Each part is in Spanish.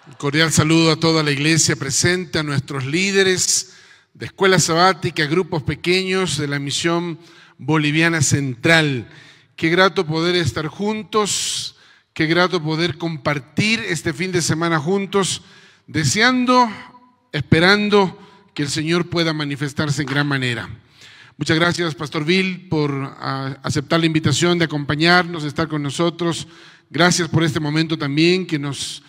Un cordial saludo a toda la iglesia presente, a nuestros líderes de Escuela Sabática, grupos pequeños de la Misión Boliviana Central. Qué grato poder estar juntos, qué grato poder compartir este fin de semana juntos, deseando, esperando que el Señor pueda manifestarse en gran manera. Muchas gracias, Pastor Bill, por aceptar la invitación de acompañarnos, de estar con nosotros. Gracias por este momento también que nos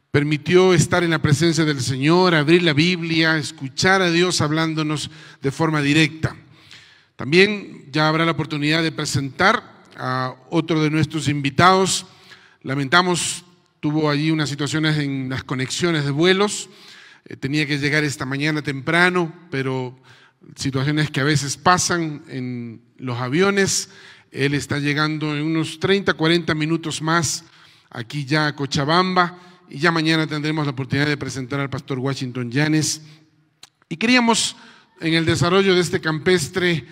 permitió estar en la presencia del Señor, abrir la Biblia, escuchar a Dios hablándonos de forma directa. También ya habrá la oportunidad de presentar a otro de nuestros invitados. Lamentamos, tuvo allí unas situaciones en las conexiones de vuelos. Tenía que llegar esta mañana temprano, pero situaciones que a veces pasan en los aviones. Él está llegando en unos 30, 40 minutos más aquí ya a Cochabamba. Y ya mañana tendremos la oportunidad de presentar al pastor Washington Llanes. Y queríamos, en el desarrollo de este campestre,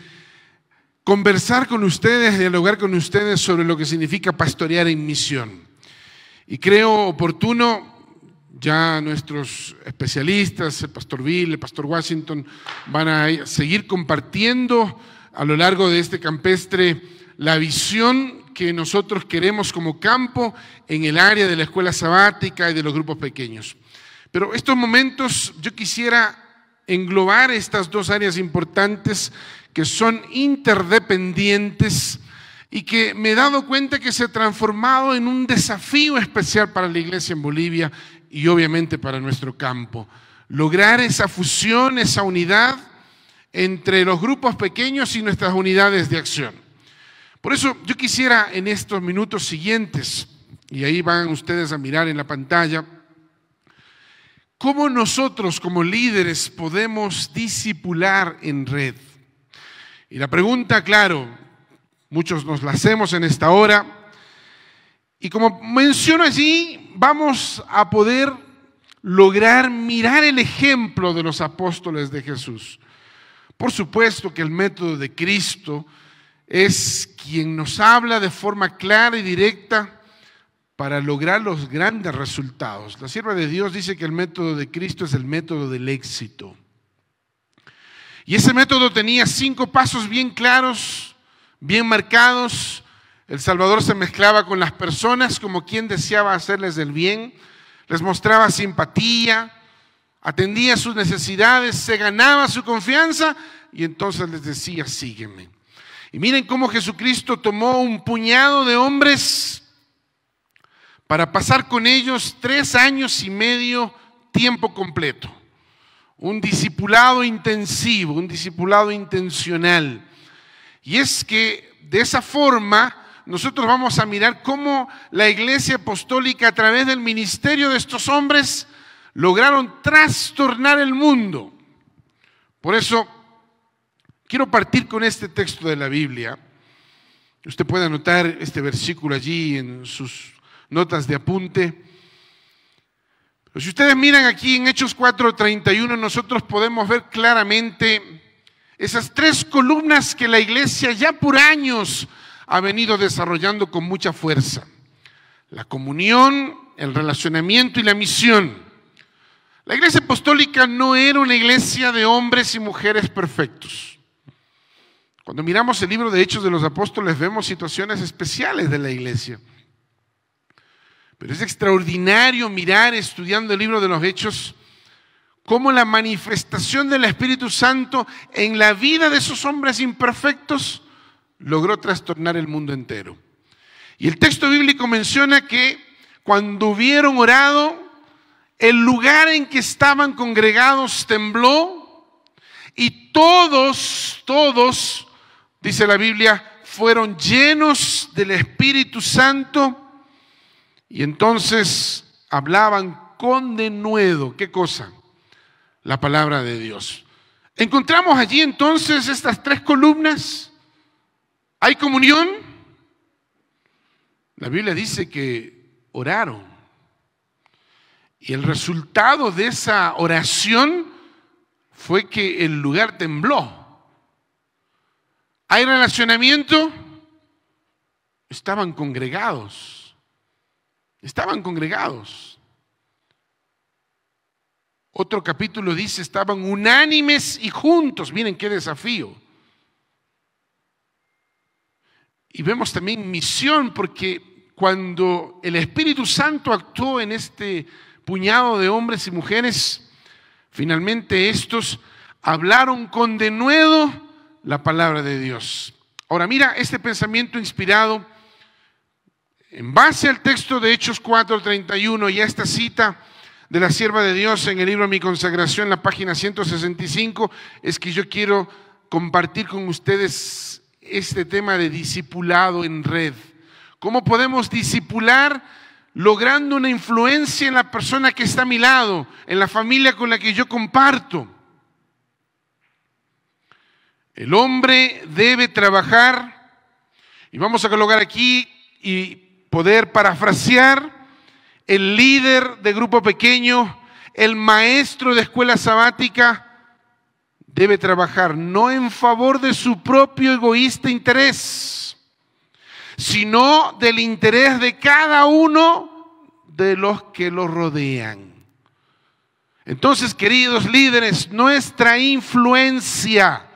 conversar con ustedes, dialogar con ustedes sobre lo que significa pastorear en misión. Y creo oportuno, ya nuestros especialistas, el pastor Bill, el pastor Washington, van a seguir compartiendo a lo largo de este campestre la visión que nosotros queremos como campo en el área de la escuela sabática y de los grupos pequeños. Pero estos momentos yo quisiera englobar estas dos áreas importantes que son interdependientes y que me he dado cuenta que se ha transformado en un desafío especial para la iglesia en Bolivia y obviamente para nuestro campo. Lograr esa fusión, esa unidad entre los grupos pequeños y nuestras unidades de acción. Por eso yo quisiera en estos minutos siguientes, y ahí van ustedes a mirar en la pantalla, cómo nosotros como líderes podemos discipular en red. Y la pregunta, claro, muchos nos la hacemos en esta hora, y como menciono allí, vamos a poder lograr mirar el ejemplo de los apóstoles de Jesús. Por supuesto que el método de Cristo es quien nos habla de forma clara y directa para lograr los grandes resultados. La sierva de Dios dice que el método de Cristo es el método del éxito. Y ese método tenía 5 pasos bien claros, bien marcados. El Salvador se mezclaba con las personas como quien deseaba hacerles el bien, les mostraba simpatía, atendía sus necesidades, se ganaba su confianza y entonces les decía, sígueme. Y miren cómo Jesucristo tomó un puñado de hombres para pasar con ellos 3 años y medio tiempo completo. Un discipulado intensivo, un discipulado intencional. Y es que de esa forma nosotros vamos a mirar cómo la iglesia apostólica a través del ministerio de estos hombres lograron trastornar el mundo. Por eso quiero partir con este texto de la Biblia. Usted puede anotar este versículo allí en sus notas de apunte. Pero si ustedes miran aquí en Hechos 4:31, nosotros podemos ver claramente esas 3 columnas que la iglesia ya por años ha venido desarrollando con mucha fuerza. La comunión, el relacionamiento y la misión. La iglesia apostólica no era una iglesia de hombres y mujeres perfectos. Cuando miramos el libro de Hechos de los Apóstoles vemos situaciones especiales de la iglesia. Pero es extraordinario mirar, estudiando el libro de los Hechos, cómo la manifestación del Espíritu Santo en la vida de esos hombres imperfectos logró trastornar el mundo entero. Y el texto bíblico menciona que cuando hubieron orado, el lugar en que estaban congregados tembló y todos, dice la Biblia, fueron llenos del Espíritu Santo y entonces hablaban con denuedo. ¿Qué cosa? La palabra de Dios. Encontramos allí entonces estas 3 columnas. ¿Hay comunión? La Biblia dice que oraron. Y el resultado de esa oración fue que el lugar tembló. ¿Hay relacionamiento? Estaban congregados. Otro capítulo dice, estaban unánimes y juntos. Miren qué desafío. Y vemos también misión, porque cuando el Espíritu Santo actuó en este puñado de hombres y mujeres, finalmente estos hablaron con denuedo la palabra de Dios. Ahora mira este pensamiento inspirado en base al texto de Hechos 4:31 y a esta cita de la sierva de Dios en el libro Mi Consagración, la página 165, es que yo quiero compartir con ustedes este tema de discipulado en red. ¿Cómo podemos discipular logrando una influencia en la persona que está a mi lado, en la familia con la que yo comparto? El hombre debe trabajar, y vamos a colocar aquí y poder parafrasear: el líder de grupo pequeño, el maestro de escuela sabática, debe trabajar no en favor de su propio egoísta interés, sino del interés de cada uno de los que lo rodean. Entonces, queridos líderes, nuestra influencia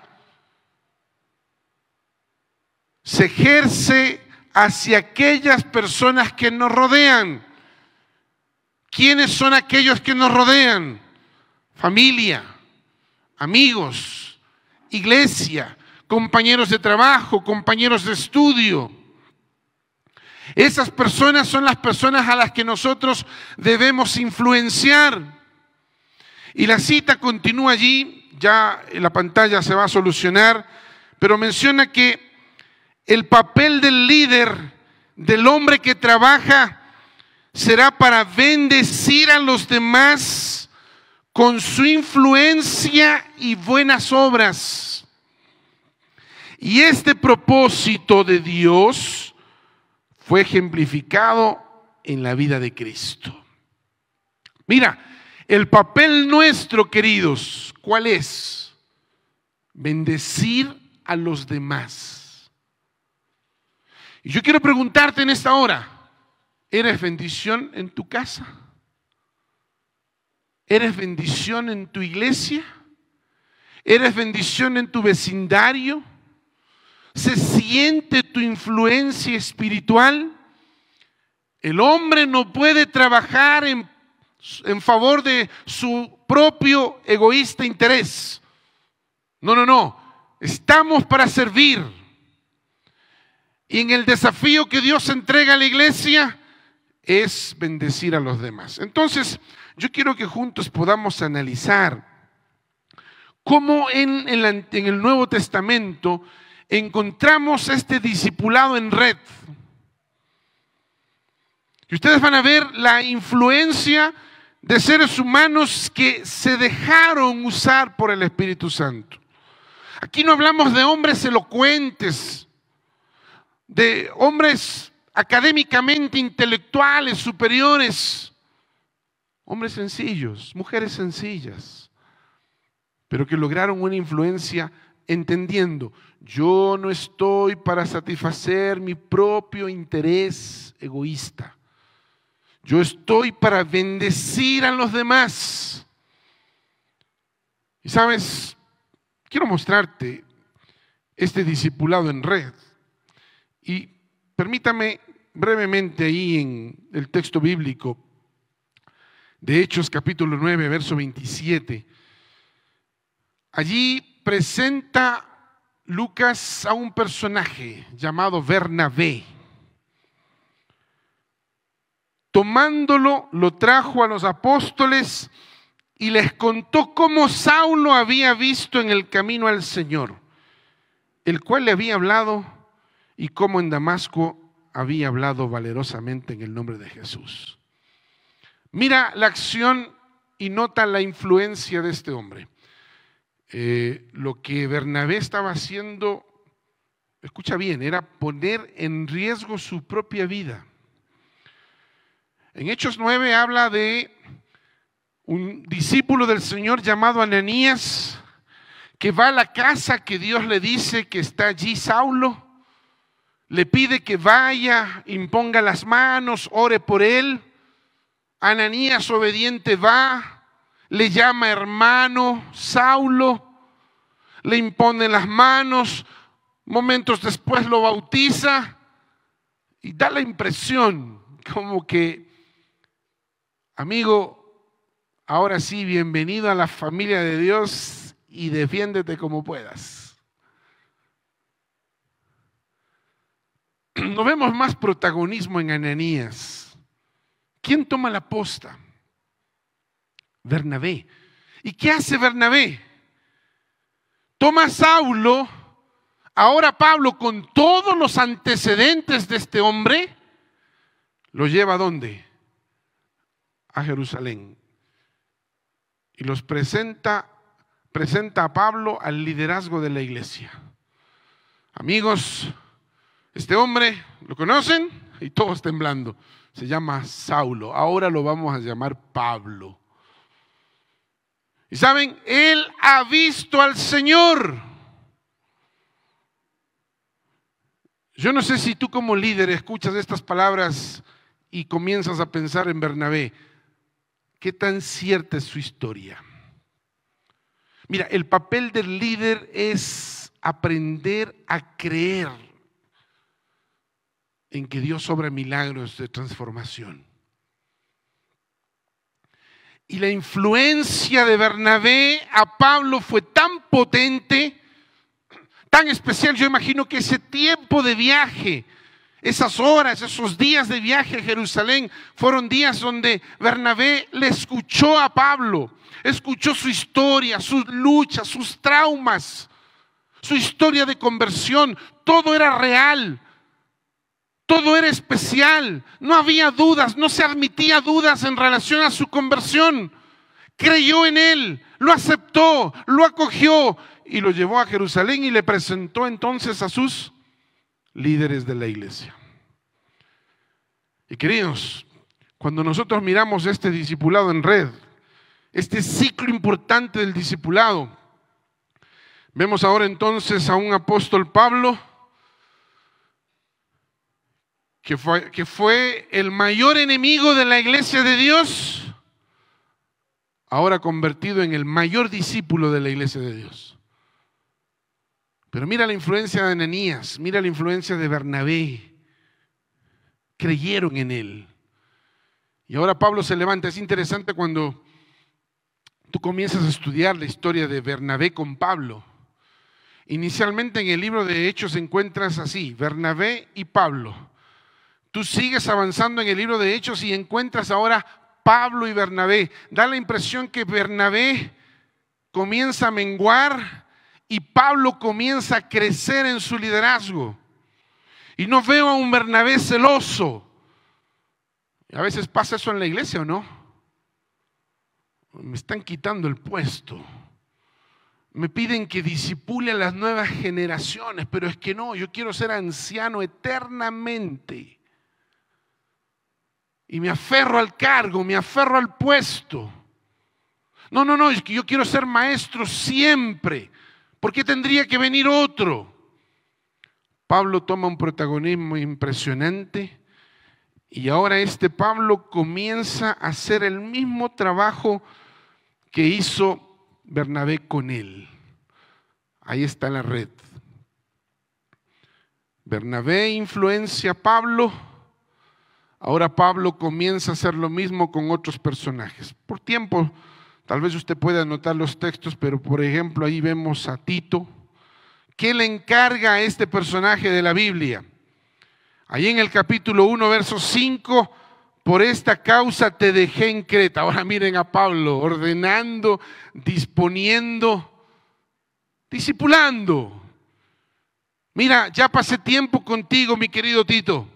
se ejerce hacia aquellas personas que nos rodean. ¿Quiénes son aquellos que nos rodean? Familia, amigos, iglesia, compañeros de trabajo, compañeros de estudio. Esas personas son las personas a las que nosotros debemos influenciar. Y la cita continúa allí, ya en la pantalla se va a solucionar, pero menciona que el papel del líder, del hombre que trabaja, será para bendecir a los demás con su influencia y buenas obras. Y este propósito de Dios fue ejemplificado en la vida de Cristo. Mira, el papel nuestro, queridos, ¿cuál es? Bendecir a los demás. Y yo quiero preguntarte en esta hora, ¿eres bendición en tu casa? ¿Eres bendición en tu iglesia? ¿Eres bendición en tu vecindario? ¿Se siente tu influencia espiritual? El hombre no puede trabajar en favor de su propio egoísta interés. No. Estamos para servir. Y en el desafío que Dios entrega a la iglesia es bendecir a los demás. Entonces, yo quiero que juntos podamos analizar cómo en el Nuevo Testamento encontramos este discipulado en red. Y ustedes van a ver la influencia de seres humanos que se dejaron usar por el Espíritu Santo. Aquí no hablamos de hombres elocuentes, de hombres académicamente intelectuales, superiores, hombres sencillos, mujeres sencillas, pero que lograron una influencia entendiendo: yo no estoy para satisfacer mi propio interés egoísta, yo estoy para bendecir a los demás. Y sabes, quiero mostrarte este discipulado en red. Y permítame brevemente ahí en el texto bíblico de Hechos capítulo 9, verso 27. Allí presenta Lucas a un personaje llamado Bernabé. Tomándolo, lo trajo a los apóstoles y les contó cómo Saulo había visto en el camino al Señor, el cual le había hablado, y cómo en Damasco había hablado valerosamente en el nombre de Jesús. Mira la acción y nota la influencia de este hombre. Lo que Bernabé estaba haciendo, escucha bien, era poner en riesgo su propia vida. En Hechos 9 habla de un discípulo del Señor llamado Ananías, que va a la casa que Dios le dice que está allí Saulo. Le pide que vaya, imponga las manos, ore por él. Ananías obediente va, le llama hermano Saulo, le impone las manos, momentos después lo bautiza y da la impresión como que, amigo, ahora sí, bienvenido a la familia de Dios y defiéndete como puedas. No vemos más protagonismo en Ananías. ¿Quién toma la posta? Bernabé. ¿Y qué hace Bernabé? Toma a Saulo, ahora Pablo, con todos los antecedentes de este hombre, lo lleva ¿a dónde? A Jerusalén. Y los presenta a Pablo al liderazgo de la iglesia. Amigos, este hombre, ¿lo conocen? Y todos temblando. Se llama Saulo. Ahora lo vamos a llamar Pablo. Y saben, él ha visto al Señor. Yo no sé si tú como líder escuchas estas palabras y comienzas a pensar en Bernabé. ¿Qué tan cierta es su historia? Mira, el papel del líder es aprender a creer en que Dios obra milagros de transformación. Y la influencia de Bernabé a Pablo fue tan potente, tan especial. Yo imagino que ese tiempo de viaje, esas horas, esos días de viaje a Jerusalén, fueron días donde Bernabé le escuchó a Pablo, escuchó su historia, sus luchas, sus traumas, su historia de conversión. Todo era real. Todo era especial, no había dudas, no se admitía dudas en relación a su conversión. Creyó en él, lo aceptó, lo acogió y lo llevó a Jerusalén y le presentó entonces a sus líderes de la iglesia. Y queridos, cuando nosotros miramos este discipulado en red, este ciclo importante del discipulado, vemos ahora entonces a un apóstol Pablo, que fue el mayor enemigo de la iglesia de Dios, ahora convertido en el mayor discípulo de la iglesia de Dios. Pero mira la influencia de Ananías, mira la influencia de Bernabé. Creyeron en él. Y ahora Pablo se levanta. Es interesante cuando tú comienzas a estudiar la historia de Bernabé con Pablo. Inicialmente en el libro de Hechos encuentras así, Bernabé y Pablo. Tú sigues avanzando en el libro de Hechos y encuentras ahora Pablo y Bernabé. Da la impresión que Bernabé comienza a menguar y Pablo comienza a crecer en su liderazgo. Y no veo a un Bernabé celoso. A veces pasa eso en la iglesia, ¿o no? Me están quitando el puesto. Me piden que disipule a las nuevas generaciones, pero es que no, yo quiero ser anciano eternamente. Y me aferro al cargo, me aferro al puesto. No, es que yo quiero ser maestro siempre. ¿Por qué tendría que venir otro? Pablo toma un protagonismo impresionante y ahora este Pablo comienza a hacer el mismo trabajo que hizo Bernabé con él. Ahí está la red. Bernabé influencia a Pablo. Ahora Pablo comienza a hacer lo mismo con otros personajes. Por tiempo, tal vez usted pueda anotar los textos, pero por ejemplo ahí vemos a Tito. ¿Qué le encarga a este personaje de la Biblia? Ahí en el capítulo 1, verso 5, por esta causa te dejé en Creta. Ahora miren a Pablo ordenando, disponiendo, discipulando. Mira, ya pasé tiempo contigo, mi querido Tito.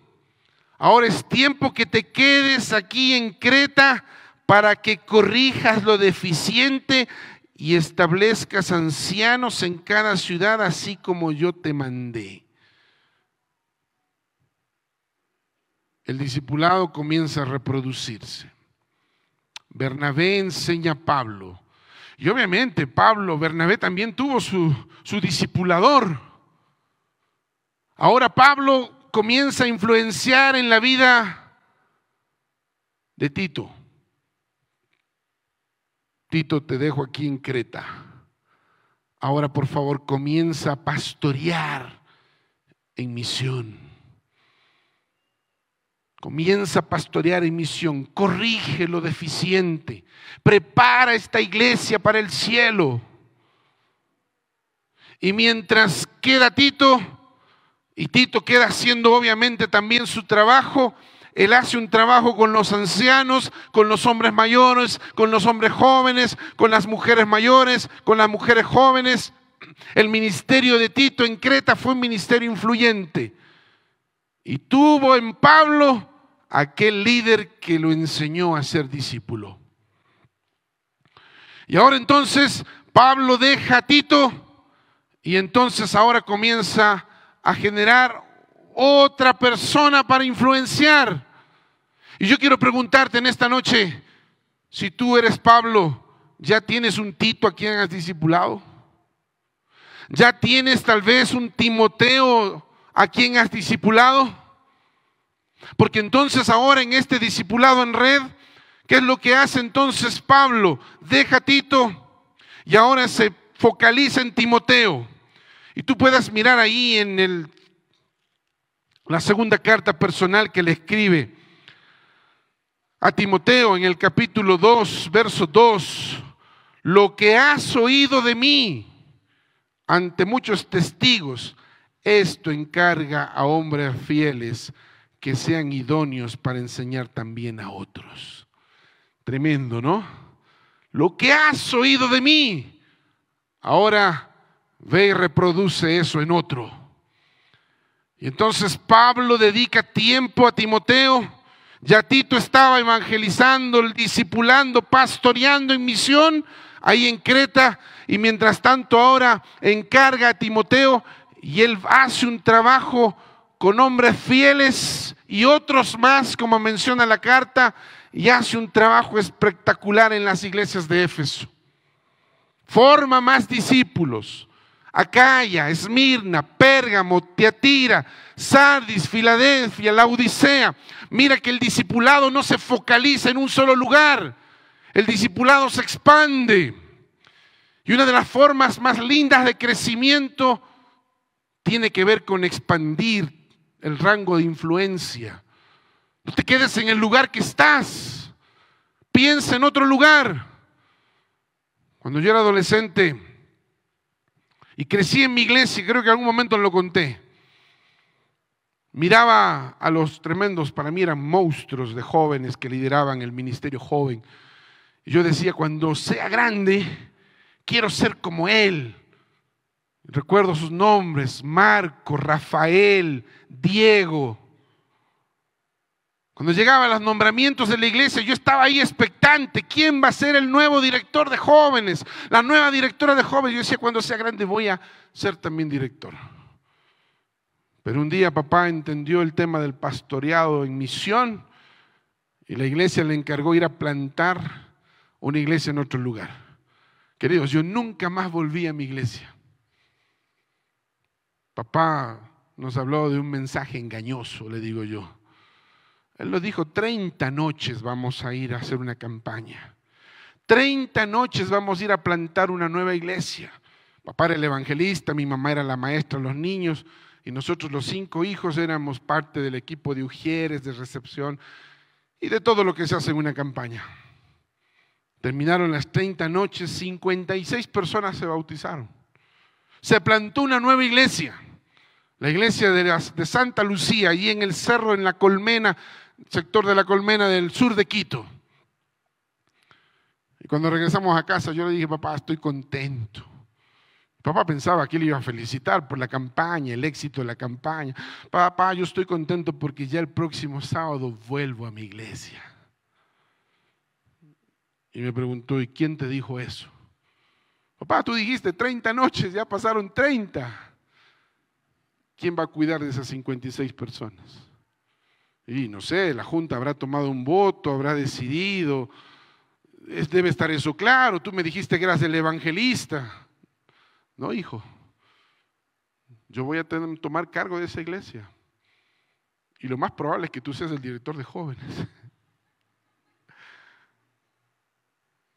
Ahora es tiempo que te quedes aquí en Creta para que corrijas lo deficiente y establezcas ancianos en cada ciudad, así como yo te mandé. El discipulado comienza a reproducirse. Bernabé enseña a Pablo. Y obviamente Bernabé también tuvo su discipulador. Ahora Pablo comienza a influenciar en la vida de Tito. Tito, te dejo aquí en Creta. Ahora, por favor, comienza a pastorear en misión. Comienza a pastorear en misión. Corrige lo deficiente. Prepara esta iglesia para el cielo. Y mientras queda Tito, y Tito queda haciendo obviamente también su trabajo, él hace un trabajo con los ancianos, con los hombres mayores, con los hombres jóvenes, con las mujeres mayores, con las mujeres jóvenes. El ministerio de Tito en Creta fue un ministerio influyente. Y tuvo en Pablo aquel líder que lo enseñó a ser discípulo. Y ahora entonces Pablo deja a Tito y entonces ahora comienza a generar otra persona para influenciar. Y yo quiero preguntarte en esta noche, si tú eres Pablo, ¿ya tienes un Tito a quien has discipulado? ¿Ya tienes tal vez un Timoteo a quien has discipulado? Porque entonces ahora en este discipulado en red, ¿qué es lo que hace entonces Pablo? Deja a Tito y ahora se focaliza en Timoteo. Y tú puedes mirar ahí en la segunda carta personal que le escribe a Timoteo en el capítulo 2, verso 2. Lo que has oído de mí ante muchos testigos, esto encarga a hombres fieles que sean idóneos para enseñar también a otros. Tremendo, ¿no? Lo que has oído de mí, ahora ve y reproduce eso en otro. Y entonces Pablo dedica tiempo a Timoteo. Ya Tito estaba evangelizando, discipulando, pastoreando en misión ahí en Creta. Y mientras tanto ahora encarga a Timoteo y él hace un trabajo con hombres fieles y otros más, como menciona la carta, y hace un trabajo espectacular en las iglesias de Éfeso. Forma más discípulos. Acaya, Esmirna, Pérgamo, Tiatira, Sardis, Filadelfia, Laodicea. Mira que el discipulado no se focaliza en un solo lugar. El discipulado se expande. Y una de las formas más lindas de crecimiento tiene que ver con expandir el rango de influencia. No te quedes en el lugar que estás. Piensa en otro lugar. Cuando yo era adolescente y crecí en mi iglesia, creo que en algún momento lo conté, miraba a los tremendos, para mí eran monstruos de jóvenes que lideraban el ministerio joven. Y yo decía, cuando sea grande, quiero ser como él. Recuerdo sus nombres: Marco, Rafael, Diego. Cuando llegaban los nombramientos de la iglesia, yo estaba ahí expectante. ¿Quién va a ser el nuevo director de jóvenes? La nueva directora de jóvenes. Yo decía, cuando sea grande voy a ser también director. Pero un día papá entendió el tema del pastoreado en misión y la iglesia le encargó ir a plantar una iglesia en otro lugar. Queridos, yo nunca más volví a mi iglesia. Papá nos habló de un mensaje engañoso, le digo yo. Él nos dijo, 30 noches vamos a ir a hacer una campaña. 30 noches vamos a ir a plantar una nueva iglesia. Papá era el evangelista, mi mamá era la maestra de los niños y nosotros los 5 hijos éramos parte del equipo de ujieres, de recepción y de todo lo que se hace en una campaña. Terminaron las 30 noches, 56 personas se bautizaron. Se plantó una nueva iglesia, la iglesia de Santa Lucía, allí en el cerro, en La Colmena, sector de La Colmena del sur de Quito. Y cuando regresamos a casa yo le dije, papá, estoy contento. Papá pensaba que él iba a felicitar por la campaña, el éxito de la campaña. Papá, yo estoy contento porque ya el próximo sábado vuelvo a mi iglesia. Y me preguntó, ¿y quién te dijo eso? Papá, tú dijiste 30 noches, ya pasaron 30. ¿Quién va a cuidar de esas 56 personas? Y no sé, la Junta habrá tomado un voto, habrá decidido. Debe estar eso claro. Tú me dijiste que eras el evangelista. No, hijo. Yo voy a tomar cargo de esa iglesia. Y lo más probable es que tú seas el director de jóvenes.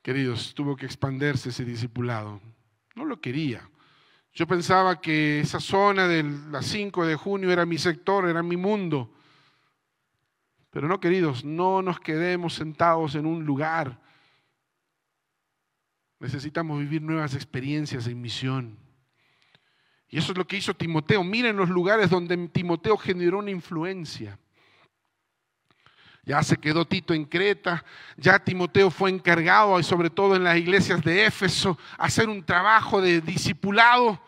Queridos, tuvo que expandirse ese discipulado. No lo quería. Yo pensaba que esa zona de las 5 de junio era mi sector, era mi mundo. Pero no, queridos, no nos quedemos sentados en un lugar. Necesitamos vivir nuevas experiencias en misión. Y eso es lo que hizo Timoteo. Miren los lugares donde Timoteo generó una influencia. Ya se quedó Tito en Creta, ya Timoteo fue encargado, y sobre todo en las iglesias de Éfeso, a hacer un trabajo de discipulado.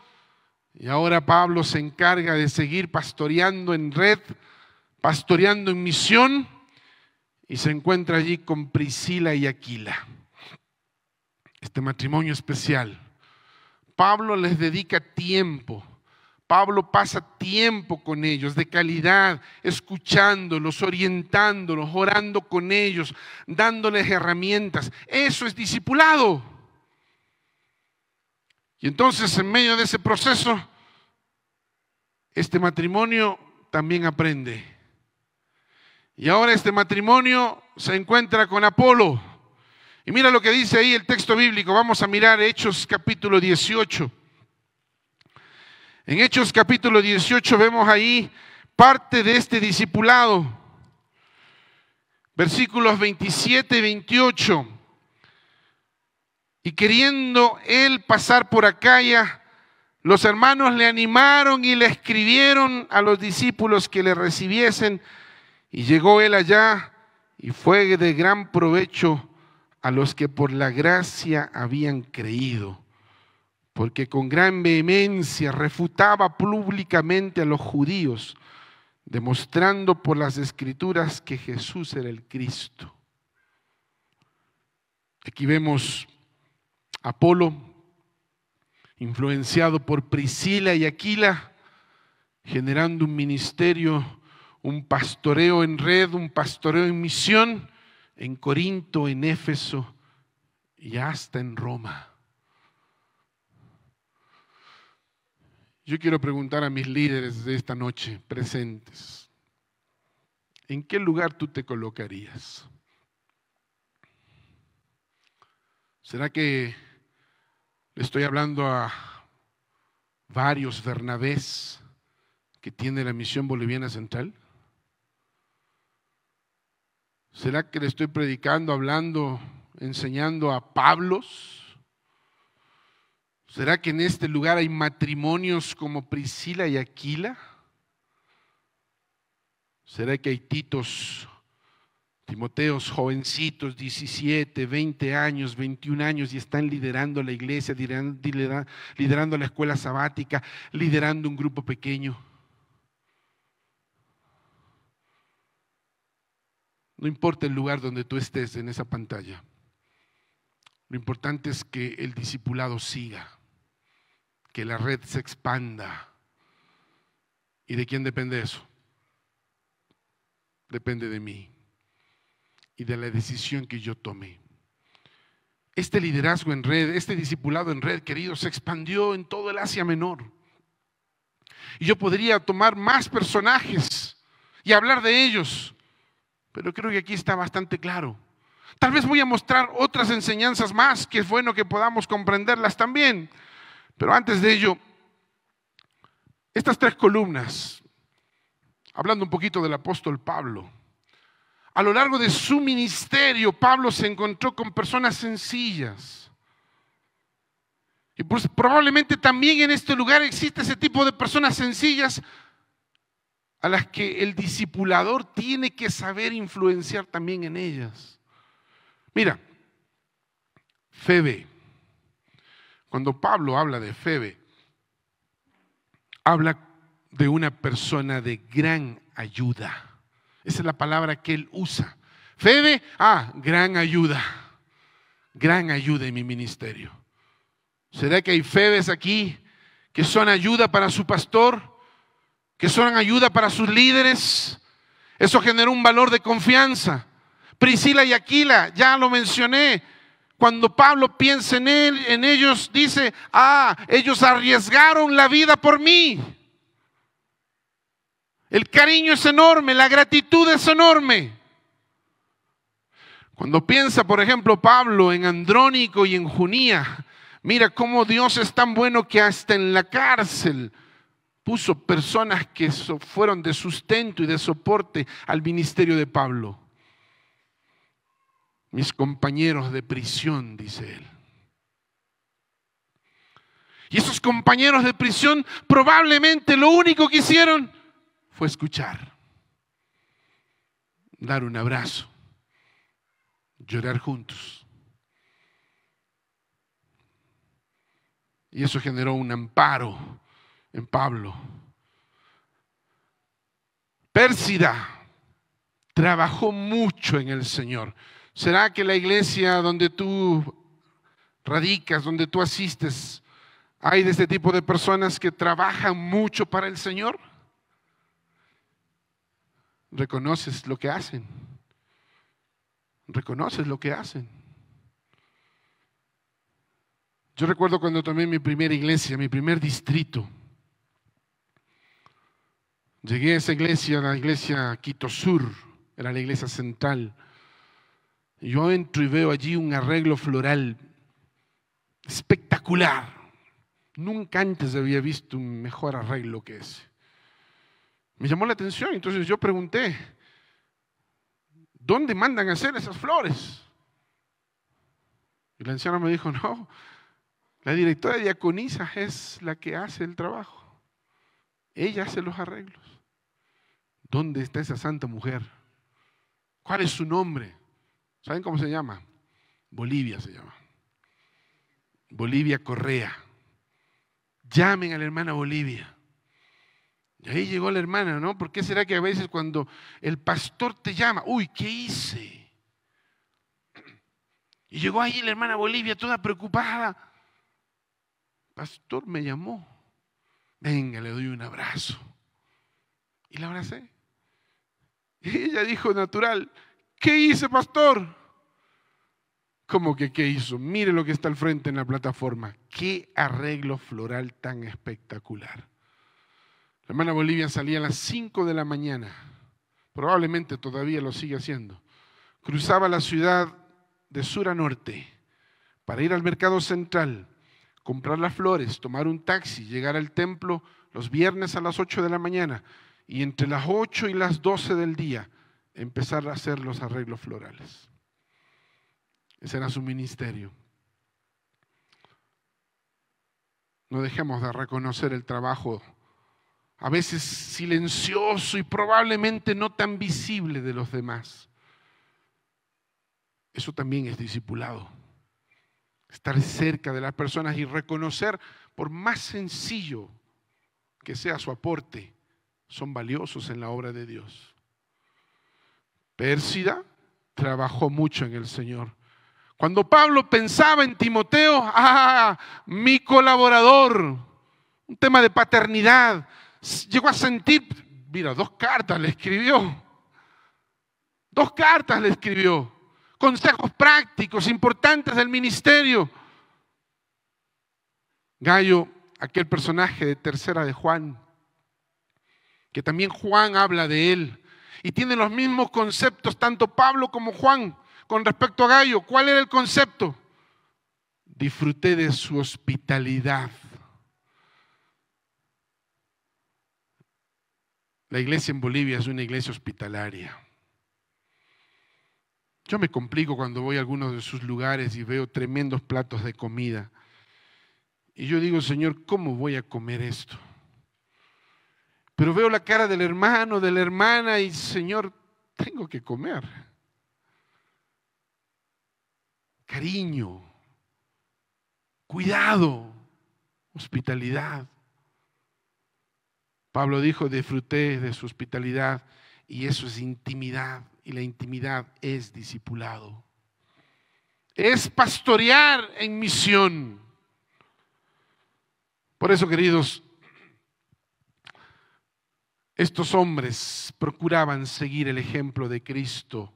Y ahora Pablo se encarga de seguir pastoreando en red, pastoreando en misión, y se encuentra allí con Priscila y Aquila. Este matrimonio especial. Pablo les dedica tiempo. Pablo pasa tiempo con ellos, de calidad, escuchándolos, orientándolos, orando con ellos, dándoles herramientas. Eso es discipulado. Y entonces, en medio de ese proceso, este matrimonio también aprende. Y ahora este matrimonio se encuentra con Apolo. Y mira lo que dice ahí el texto bíblico. Vamos a mirar Hechos capítulo 18. En Hechos capítulo 18 vemos ahí parte de este discipulado. Versículos 27 y 28. Y queriendo él pasar por Acaya, los hermanos le animaron y le escribieron a los discípulos que le recibiesen. Y llegó él allá y fue de gran provecho a los que por la gracia habían creído, porque con gran vehemencia refutaba públicamente a los judíos, demostrando por las Escrituras que Jesús era el Cristo. Aquí vemos a Apolo, influenciado por Priscila y Aquila, generando un ministerio, un pastoreo en red, un pastoreo en misión, en Corinto, en Éfeso y hasta en Roma. Yo quiero preguntar a mis líderes de esta noche presentes, ¿en qué lugar tú te colocarías? ¿Será que le estoy hablando a varios Bernabés que tiene la Misión Boliviana Central? ¿Será que le estoy predicando, hablando, enseñando a Pablos? ¿Será que en este lugar hay matrimonios como Priscila y Aquila? ¿Será que hay Titos, Timoteos, jovencitos, 17, 20 años, 21 años y están liderando la iglesia, liderando la escuela sabática, liderando un grupo pequeño? No importa el lugar donde tú estés en esa pantalla. Lo importante es que el discipulado siga, que la red se expanda. ¿Y de quién depende eso? Depende de mí y de la decisión que yo tome. Este liderazgo en red, este discipulado en red, queridos, se expandió en todo el Asia Menor. Y yo podría tomar más personajes y hablar de ellos, pero creo que aquí está bastante claro. Tal vez voy a mostrar otras enseñanzas más, que es bueno que podamos comprenderlas también. Pero antes de ello, estas 3 columnas, hablando un poquito del apóstol Pablo. A lo largo de su ministerio, Pablo se encontró con personas sencillas. Y pues probablemente también en este lugar existe ese tipo de personas sencillas a las que el discipulador tiene que saber influenciar también en ellas. Mira, Febe. Cuando Pablo habla de Febe, habla de una persona de gran ayuda. Esa es la palabra que él usa. Febe, gran ayuda. Gran ayuda en mi ministerio. ¿Será que hay Febes aquí que son ayuda para su pastor? ¿Que son ayuda para sus líderes? Eso generó un valor de confianza. Priscila y Aquila, ya lo mencioné. Cuando Pablo piensa en ellos, dice, ellos arriesgaron la vida por mí. El cariño es enorme, la gratitud es enorme. Cuando piensa, por ejemplo, Pablo en Andrónico y en Junía, mira cómo Dios es tan bueno que hasta en la cárcel puso personas que fueron de sustento y de soporte al ministerio de Pablo. Mis compañeros de prisión, dice él. Y esos compañeros de prisión probablemente lo único que hicieron fue escuchar, dar un abrazo, llorar juntos. Y eso generó un amparo en Pablo. Pérsida trabajó mucho en el Señor. ¿Será que la iglesia donde tú radicas, donde tú asistes, hay de este tipo de personas que trabajan mucho para el Señor? ¿Reconoces lo que hacen? ¿Reconoces lo que hacen? Yo recuerdo cuando tomé mi primera iglesia, mi primer distrito. Llegué a esa iglesia, la iglesia Quito Sur, era la iglesia central. Y yo entro y veo allí un arreglo floral espectacular. Nunca antes había visto un mejor arreglo que ese. Me llamó la atención, entonces yo pregunté, ¿dónde mandan a hacer esas flores? Y la anciana me dijo, no, la directora de diaconisa es la que hace el trabajo. Ella hace los arreglos. ¿Dónde está esa santa mujer? ¿Cuál es su nombre? ¿Saben cómo se llama? Bolivia se llama. Bolivia Correa. Llamen a la hermana Bolivia. Y ahí llegó la hermana, ¿no? ¿Por qué será que a veces cuando el pastor te llama, uy, ¿qué hice? Y llegó ahí la hermana Bolivia toda preocupada. Pastor me llamó. Venga, le doy un abrazo. Y la abracé. Y ella dijo natural, ¿qué hice, pastor? ¿Cómo que qué hizo? Mire lo que está al frente en la plataforma. Qué arreglo floral tan espectacular. La hermana Bolivia salía a las 5 de la mañana. Probablemente todavía lo sigue haciendo. Cruzaba la ciudad de sur a norte para ir al mercado central, comprar las flores, tomar un taxi, llegar al templo los viernes a las 8 de la mañana y entre las 8 y las 12 del día empezar a hacer los arreglos florales. Ese era su ministerio. No dejemos de reconocer el trabajo, a veces silencioso y probablemente no tan visible de los demás. Eso también es discipulado. Estar cerca de las personas y reconocer, por más sencillo que sea su aporte, son valiosos en la obra de Dios. Pérsida trabajó mucho en el Señor. Cuando Pablo pensaba en Timoteo, mi colaborador, un tema de paternidad, llegó a sentir, mira, 2 cartas le escribió. 2 cartas le escribió. Consejos prácticos, importantes del ministerio. Gallo, aquel personaje de Tercera de Juan, que también Juan habla de él, y tiene los mismos conceptos, tanto Pablo como Juan, con respecto a Gallo. ¿Cuál era el concepto? Disfruté de su hospitalidad. La iglesia en Bolivia es una iglesia hospitalaria. Yo me complico cuando voy a algunos de sus lugares y veo tremendos platos de comida. Y yo digo, Señor, ¿cómo voy a comer esto? Pero veo la cara del hermano, de la hermana y, Señor, tengo que comer. Cariño, cuidado, hospitalidad. Pablo dijo, disfruté de su hospitalidad y eso es intimidad y la intimidad es discipulado. Es pastorear en misión. Por eso, queridos, estos hombres procuraban seguir el ejemplo de Cristo,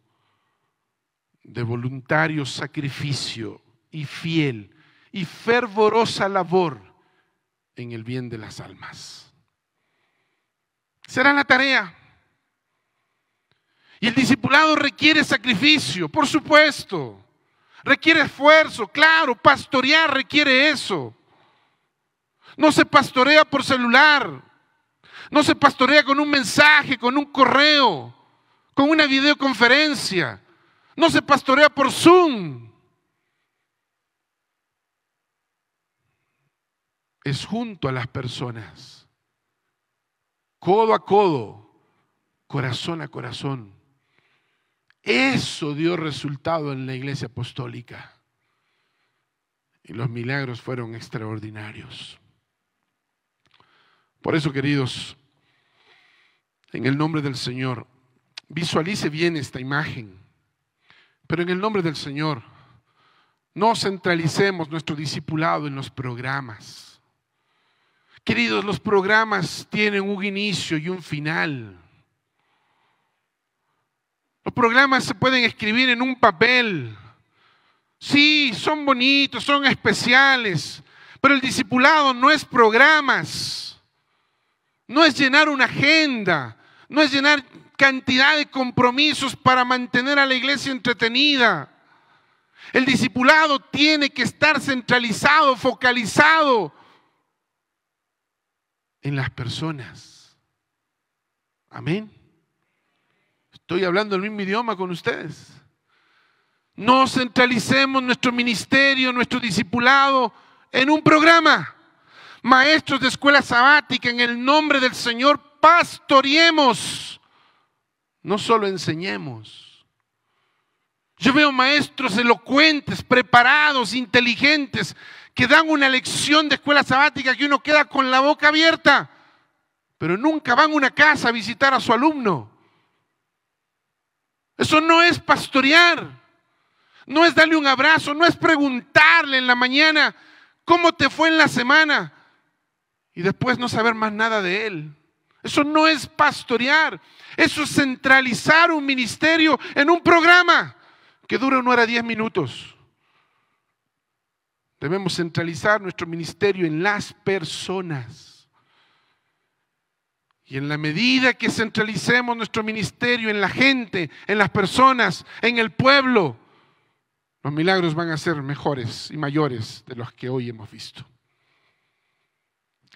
de voluntario sacrificio y fiel y fervorosa labor en el bien de las almas. Será la tarea. Y el discipulado requiere sacrificio, por supuesto. Requiere esfuerzo, claro, pastorear requiere eso. No se pastorea por celular, no se pastorea con un mensaje, con un correo, con una videoconferencia, no se pastorea por Zoom. Es junto a las personas, codo a codo, corazón a corazón. Eso dio resultado en la iglesia apostólica. Y los milagros fueron extraordinarios. Por eso, queridos, en el nombre del Señor, visualice bien esta imagen. Pero en el nombre del Señor, no centralicemos nuestro discipulado en los programas. Queridos, los programas tienen un inicio y un final. Los programas se pueden escribir en un papel. Sí, son bonitos, son especiales, pero el discipulado no es programas, no es llenar una agenda, no es llenar cantidad de compromisos para mantener a la iglesia entretenida. El discipulado tiene que estar centralizado, focalizado en las personas. Amén. Estoy hablando el mismo idioma con ustedes. No centralicemos nuestro ministerio, nuestro discipulado en un programa. Maestros de escuela sabática, en el nombre del Señor, pastoreemos. No solo enseñemos. Yo veo maestros elocuentes, preparados, inteligentes, que dan una lección de escuela sabática que uno queda con la boca abierta, pero nunca van a una casa a visitar a su alumno. Eso no es pastorear, no es darle un abrazo, no es preguntarle en la mañana cómo te fue en la semana y después no saber más nada de él. Eso no es pastorear, eso es centralizar un ministerio en un programa que dura 1 hora 10 minutos. Debemos centralizar nuestro ministerio en las personas. Y en la medida que centralicemos nuestro ministerio en la gente, en las personas, en el pueblo, los milagros van a ser mejores y mayores de los que hoy hemos visto.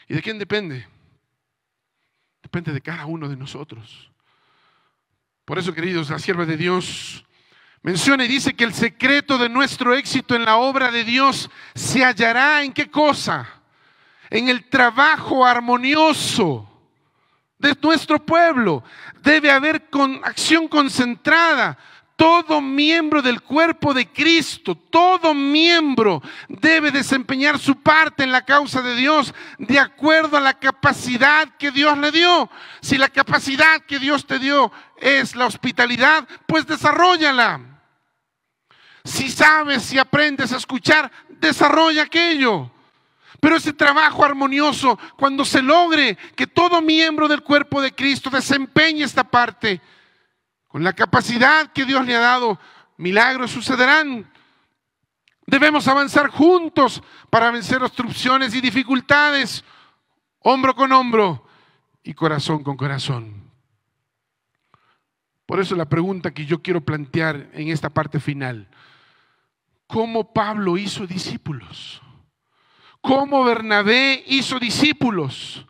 ¿Y de quién depende? Depende de cada uno de nosotros. Por eso, queridos, la sierva de Dios menciona y dice que el secreto de nuestro éxito en la obra de Dios se hallará ¿en qué cosa? En el trabajo armonioso de nuestro pueblo. Debe haber acción concentrada. Todo miembro del cuerpo de Cristo, todo miembro debe desempeñar su parte en la causa de Dios de acuerdo a la capacidad que Dios le dio. Si la capacidad que Dios te dio es la hospitalidad, pues desarróllala. Si sabes, si aprendes a escuchar, desarrolla aquello. Pero ese trabajo armonioso, cuando se logre que todo miembro del cuerpo de Cristo desempeñe esta parte, con la capacidad que Dios le ha dado, milagros sucederán. Debemos avanzar juntos para vencer obstrucciones y dificultades, hombro con hombro y corazón con corazón. Por eso la pregunta que yo quiero plantear en esta parte final: ¿cómo Pablo hizo discípulos? ¿Cómo Bernabé hizo discípulos?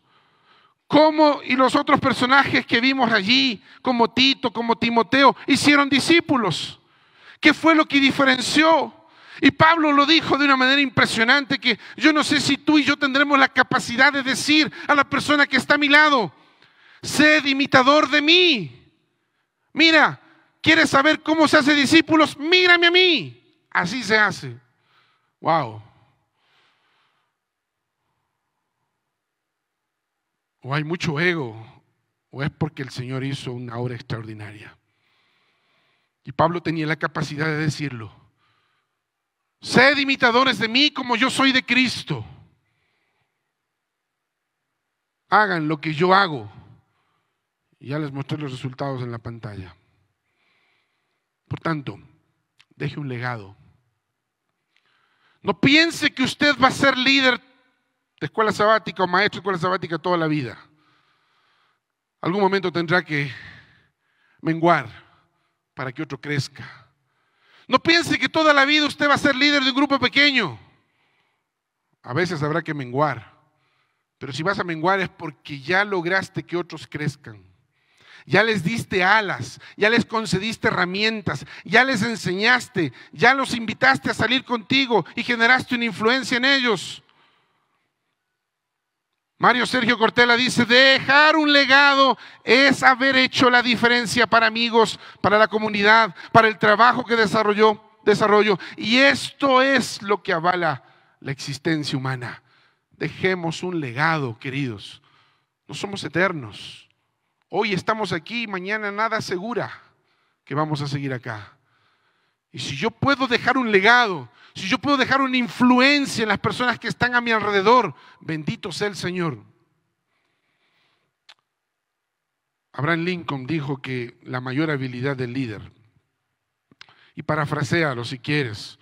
¿Cómo y los otros personajes que vimos allí, como Tito, como Timoteo, hicieron discípulos? ¿Qué fue lo que diferenció? Y Pablo lo dijo de una manera impresionante, que yo no sé si tú y yo tendremos la capacidad de decir a la persona que está a mi lado: sed imitador de mí. Mira, ¿quieres saber cómo se hace discípulos? Mírame a mí. Así se hace. Wow. O hay mucho ego, o es porque el Señor hizo una obra extraordinaria. Y Pablo tenía la capacidad de decirlo: sed imitadores de mí como yo soy de Cristo. Hagan lo que yo hago. Y ya les mostré los resultados en la pantalla. Por tanto, deje un legado. No piense que usted va a ser líder de escuela sabática o maestro de escuela sabática toda la vida. Algún momento tendrá que menguar, para que otro crezca. No piense que toda la vida usted va a ser líder de un grupo pequeño. A veces habrá que menguar, pero si vas a menguar es porque ya lograste que otros crezcan. Ya les diste alas, ya les concediste herramientas, ya les enseñaste, ya los invitaste a salir contigo y generaste una influencia en ellos. Mario Sergio Cortella dice, dejar un legado es haber hecho la diferencia para amigos, para la comunidad, para el trabajo que desarrollo. Y esto es lo que avala la existencia humana. Dejemos un legado, queridos. No somos eternos. Hoy estamos aquí, mañana nada asegura que vamos a seguir acá. Y si yo puedo dejar un legado, si yo puedo dejar una influencia en las personas que están a mi alrededor, bendito sea el Señor. Abraham Lincoln dijo que la mayor habilidad del líder, y parafraséalo si quieres,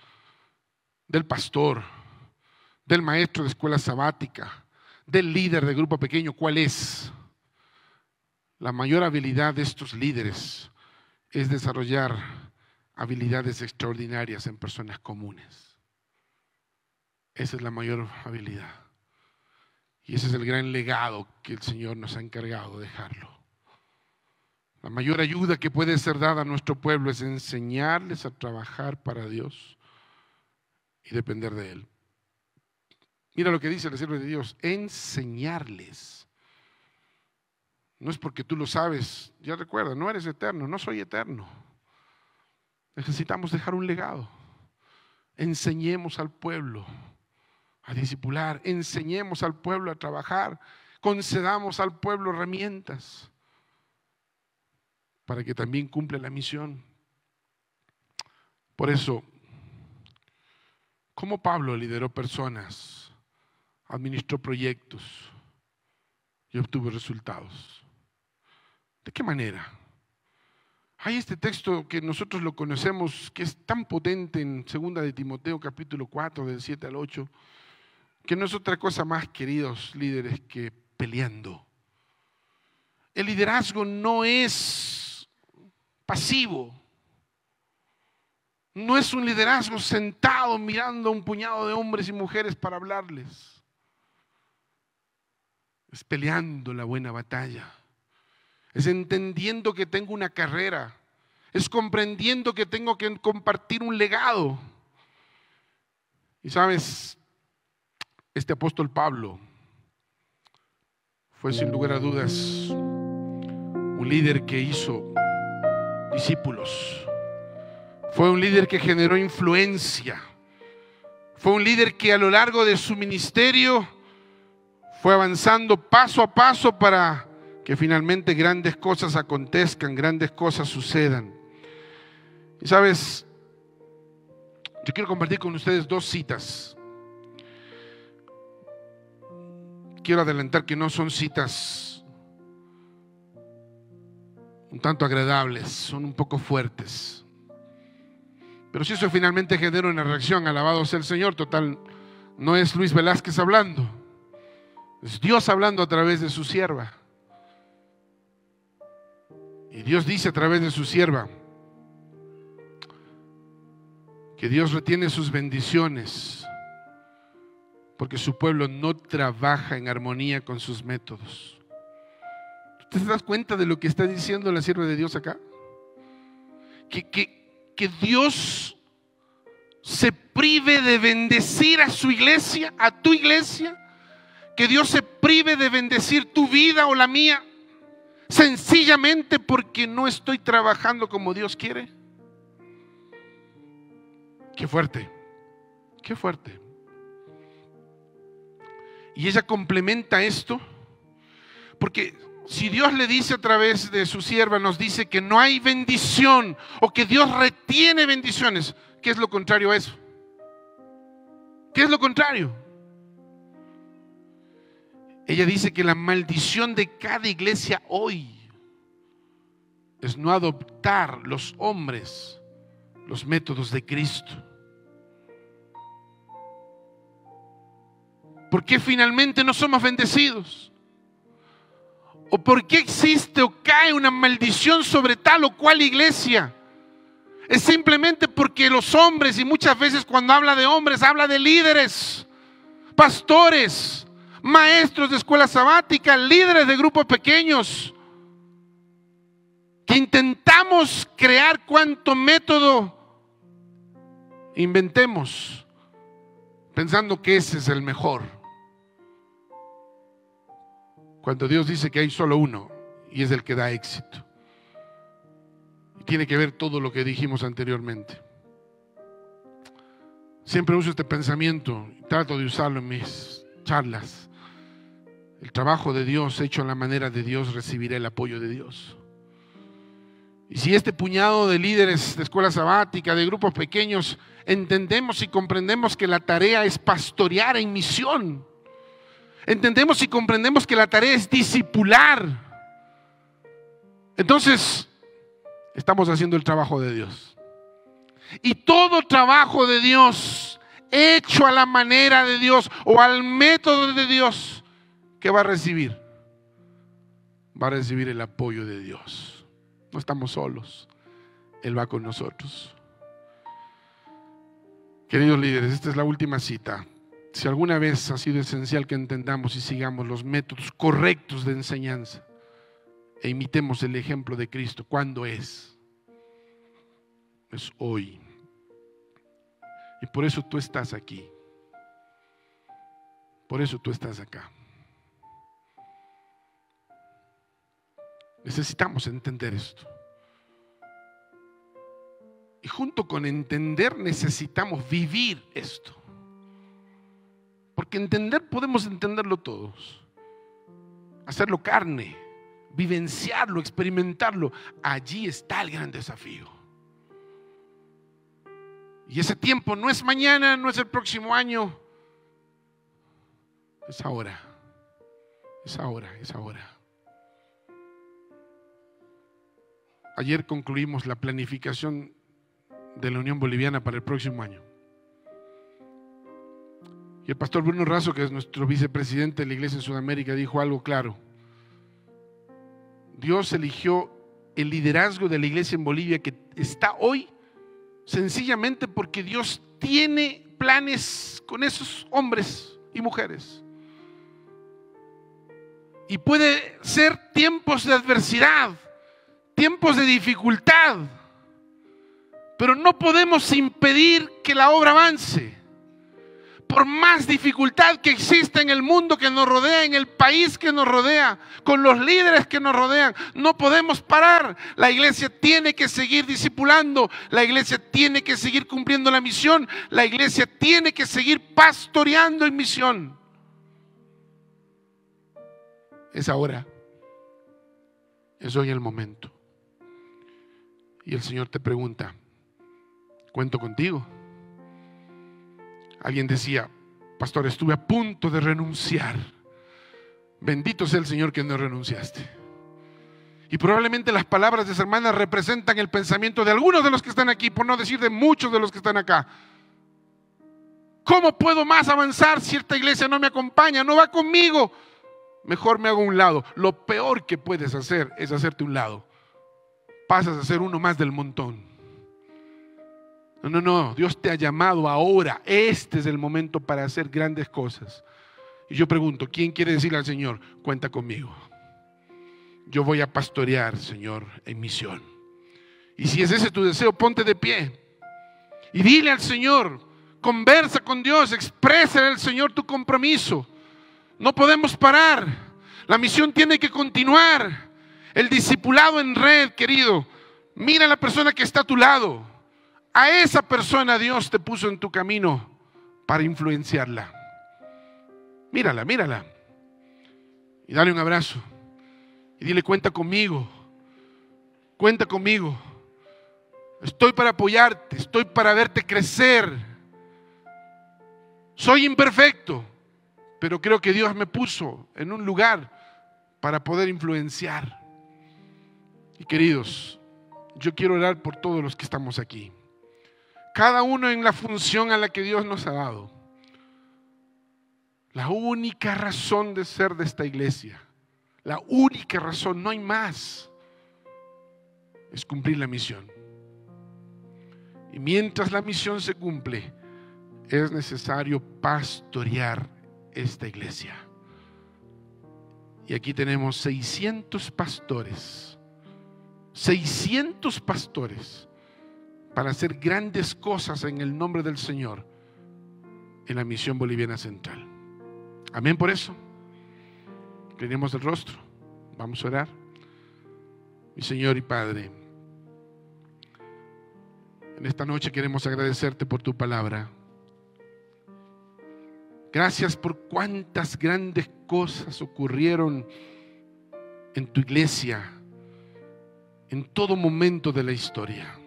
del pastor, del maestro de escuela sabática, del líder de grupo pequeño, ¿cuál es? La mayor habilidad de estos líderes es desarrollar habilidades extraordinarias en personas comunes. Esa es la mayor habilidad. Y ese es el gran legado que el Señor nos ha encargado de dejarlo. La mayor ayuda que puede ser dada a nuestro pueblo es enseñarles a trabajar para Dios y depender de Él. Mira lo que dice el siervo de Dios, enseñarles. No es porque tú lo sabes, ya recuerda, no eres eterno, no soy eterno. Necesitamos dejar un legado. Enseñemos al pueblo a discipular, enseñemos al pueblo a trabajar, concedamos al pueblo herramientas para que también cumpla la misión. Por eso, como Pablo lideró personas, administró proyectos y obtuvo resultados. ¿De qué manera? Hay este texto que nosotros lo conocemos, que es tan potente en 2 de Timoteo capítulo 4, del 7 al 8, que no es otra cosa más, queridos líderes, que peleando. El liderazgo no es pasivo. No es un liderazgo sentado mirando a un puñado de hombres y mujeres para hablarles. Es peleando la buena batalla. Es entendiendo que tengo una carrera. Es comprendiendo que tengo que compartir un legado. Y sabes, este apóstol Pablo fue sin lugar a dudas un líder que hizo discípulos. Fue un líder que generó influencia. Fue un líder que a lo largo de su ministerio fue avanzando paso a paso para que finalmente grandes cosas acontezcan, grandes cosas sucedan. Y sabes, yo quiero compartir con ustedes 2 citas. Quiero adelantar que no son citas un tanto agradables, son un poco fuertes. Pero si eso finalmente genera una reacción, alabado sea el Señor, total, no es Luis Velázquez hablando, es Dios hablando a través de su sierva. Y Dios dice a través de su sierva que Dios retiene sus bendiciones porque su pueblo no trabaja en armonía con sus métodos. ¿Usted se da cuenta de lo que está diciendo la sierva de Dios acá? Que Dios se prive de bendecir a su iglesia, a tu iglesia, que Dios se prive de bendecir tu vida o la mía, sencillamente porque no estoy trabajando como Dios quiere. Qué fuerte, qué fuerte. Y ella complementa esto, porque si Dios le dice a través de su sierva, nos dice que no hay bendición o que Dios retiene bendiciones, ¿qué es lo contrario a eso? ¿Qué es lo contrario? Ella dice que la maldición de cada iglesia hoy es no adoptar los hombres los métodos de Cristo. ¿Por qué finalmente no somos bendecidos? ¿O por qué existe o cae una maldición sobre tal o cual iglesia? Es simplemente porque los hombres, y muchas veces cuando habla de hombres, habla de líderes, pastores, maestros de escuela sabática, líderes de grupos pequeños, que intentamos crear cuanto método inventemos, pensando que ese es el mejor, cuando Dios dice que hay solo uno y es el que da éxito. Y tiene que ver todo lo que dijimos anteriormente. Siempre uso este pensamiento y trato de usarlo en mis charlas. El trabajo de Dios hecho a la manera de Dios recibirá el apoyo de Dios. Y si este puñado de líderes de escuela sabática, de grupos pequeños, entendemos y comprendemos que la tarea es pastorear en misión, entendemos y comprendemos que la tarea es discipular, entonces estamos haciendo el trabajo de Dios. Y todo trabajo de Dios hecho a la manera de Dios o al método de Dios, ¿qué va a recibir? Va a recibir el apoyo de Dios. No estamos solos, Él va con nosotros. Queridos líderes, esta es la última cita. Si alguna vez ha sido esencial que entendamos y sigamos los métodos correctos de enseñanza e imitemos el ejemplo de Cristo, ¿cuándo es? Es hoy. Y por eso tú estás aquí. Por eso tú estás acá. Necesitamos entender esto. Y junto con entender necesitamos vivir esto. Porque entender podemos entenderlo todos. Hacerlo carne, vivenciarlo, experimentarlo. Allí está el gran desafío. Y ese tiempo no es mañana, no es el próximo año. Es ahora. Es ahora, es ahora. Ayer concluimos la planificación de la Unión Boliviana para el próximo año. Y el pastor Bruno Razo, que es nuestro vicepresidente de la iglesia en Sudamérica, dijo algo claro. Dios eligió el liderazgo de la iglesia en Bolivia que está hoy sencillamente porque Dios tiene planes con esos hombres y mujeres. Y puede ser tiempos de adversidad, tiempos de dificultad, pero no podemos impedir que la obra avance. Por más dificultad que exista en el mundo que nos rodea, en el país que nos rodea, con los líderes que nos rodean, no podemos parar. La iglesia tiene que seguir discipulando, la iglesia tiene que seguir cumpliendo la misión, la iglesia tiene que seguir pastoreando en misión. Es ahora, es hoy el momento. Y el Señor te pregunta, ¿cuento contigo? Alguien decía, pastor, estuve a punto de renunciar. Bendito sea el Señor que no renunciaste. Y probablemente las palabras de esa hermana representan el pensamiento de algunos de los que están aquí, por no decir de muchos de los que están acá. ¿Cómo puedo más avanzar si esta iglesia no me acompaña, no va conmigo? Mejor me hago a un lado. Lo peor que puedes hacer es hacerte a un lado. Pasas a ser uno más del montón. No, Dios te ha llamado ahora. Este es el momento para hacer grandes cosas. Y yo pregunto, ¿quién quiere decirle al Señor, cuenta conmigo? Yo voy a pastorear, Señor, en misión. Y si es ese tu deseo, ponte de pie y dile al Señor, conversa con Dios, expresa al Señor tu compromiso. No podemos parar. La misión tiene que continuar. El discipulado en red, querido. Mira a la persona que está a tu lado. A esa persona Dios te puso en tu camino para influenciarla. Mírala, mírala. Y dale un abrazo. Y dile, cuenta conmigo. Cuenta conmigo. Estoy para apoyarte. Estoy para verte crecer. Soy imperfecto, pero creo que Dios me puso en un lugar para poder influenciar. Y queridos, yo quiero orar por todos los que estamos aquí. Cada uno en la función a la que Dios nos ha dado. La única razón de ser de esta iglesia, la única razón, no hay más, es cumplir la misión. Y mientras la misión se cumple, es necesario pastorear esta iglesia. Y aquí tenemos 600 pastores. 600 pastores para hacer grandes cosas en el nombre del Señor en la misión boliviana central. Amén por eso. Inclinemos el rostro. Vamos a orar. Mi Señor y Padre, en esta noche queremos agradecerte por tu palabra. Gracias por cuántas grandes cosas ocurrieron en tu iglesia en todo momento de la historia.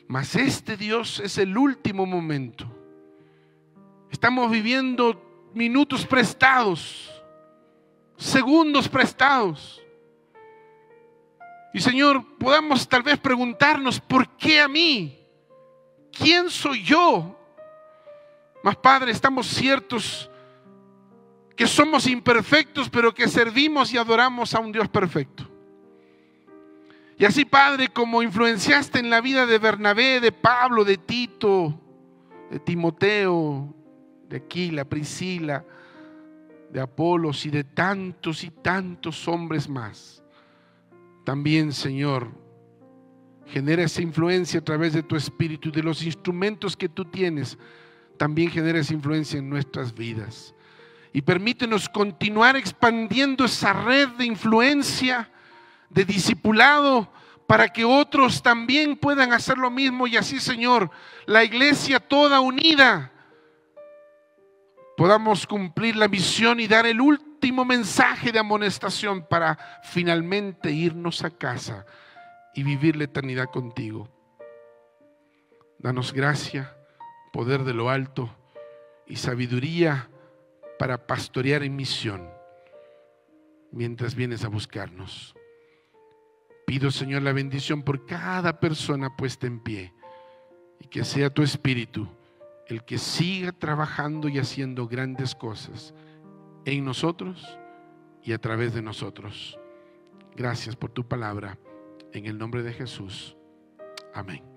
Mas este, Dios, es el último momento. Estamos viviendo minutos prestados, segundos prestados. Y Señor, podamos tal vez preguntarnos, ¿por qué a mí? ¿Quién soy yo? Mas Padre, estamos ciertos que somos imperfectos, pero que servimos y adoramos a un Dios perfecto. Y así, Padre, como influenciaste en la vida de Bernabé, de Pablo, de Tito, de Timoteo, de Aquila, Priscila, de Apolos y de tantos y tantos hombres más, también, Señor, genera esa influencia a través de tu Espíritu y de los instrumentos que tú tienes. También genera esa influencia en nuestras vidas. Y permítenos continuar expandiendo esa red de influencia, de discipulado, para que otros también puedan hacer lo mismo. Y así, Señor, la iglesia toda unida, podamos cumplir la misión y dar el último mensaje de amonestación para finalmente irnos a casa y vivir la eternidad contigo. Danos gracia, poder de lo alto y sabiduría para pastorear en misión mientras vienes a buscarnos. Pido, Señor, la bendición por cada persona puesta en pie y que sea tu Espíritu el que siga trabajando y haciendo grandes cosas en nosotros y a través de nosotros. Gracias por tu palabra, en el nombre de Jesús. Amén.